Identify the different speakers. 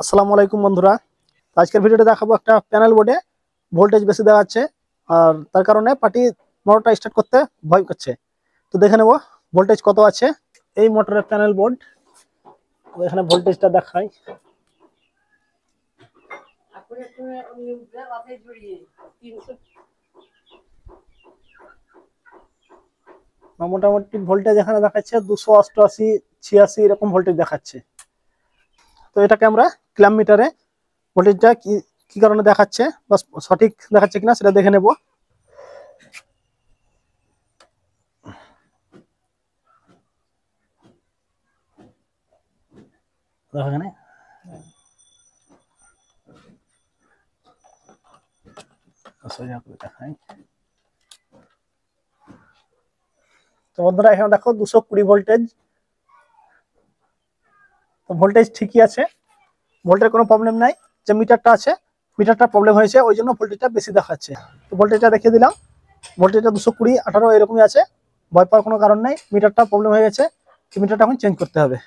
Speaker 1: আসসালামু আলাইকুম বন্ধুরা। আজকের ভিডিওতে দেখাবো একটা প্যানেল বোর্ডে ভোল্টেজ বেশি দেখাচ্ছে আর তার কারণে পার্টি মোটরটা স্টার্ট করতে ভয় করছে। তো দেখে নেব ভোল্টেজ কত আছে। এই মোটরের প্যানেল বোর্ড, এখানে ভোল্টেজটা দেখাই। মোটামুটি ভোল্টেজ এখানে দেখাচ্ছে 288 86 এরকম ভোল্টেজ দেখাচ্ছে। তো এটাকে আমরা ক্ল্যাম্প মিটারে ভোল্টেজটা কি কি কারণে দেখাচ্ছে বা সঠিক দেখাচ্ছে কিনা সেটা দেখে নেব। এখানে দেখাই। তো বন্ধুরা এখানে দেখো 220 ভোল্টেজ। তো ভোল্টেজ ঠিকই আছে, ভোল্টের কোনো প্রবলেম নাই। যে মিটারটা আছে, মিটারটা প্রবলেম হয়েছে, ওই জন্য ভোল্টেজটা বেশি দেখাচ্ছে। তো ভোল্টেজটা দেখিয়ে দিলাম, ভোল্টেজটা 220 18 এরকমই আছে। ভয় পাওয়ার কোনো কারণ নেই, মিটারটা প্রবলেম হয়ে গেছে, মিটারটা এখন চেঞ্জ করতে হবে।